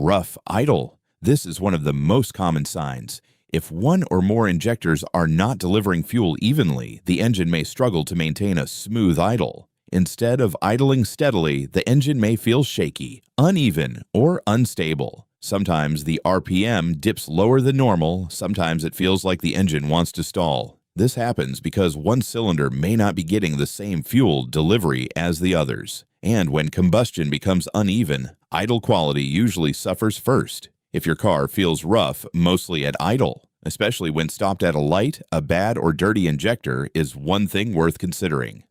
Rough idle. This is one of the most common signs. If one or more injectors are not delivering fuel evenly, the engine may struggle to maintain a smooth idle. Instead of idling steadily, the engine may feel shaky, uneven, or unstable. Sometimes the RPM dips lower than normal, sometimes it feels like the engine wants to stall. This happens because one cylinder may not be getting the same fuel delivery as the others. And when combustion becomes uneven, idle quality usually suffers first. If your car feels rough mostly at idle, especially when stopped at a light, a bad or dirty injector is one thing worth considering.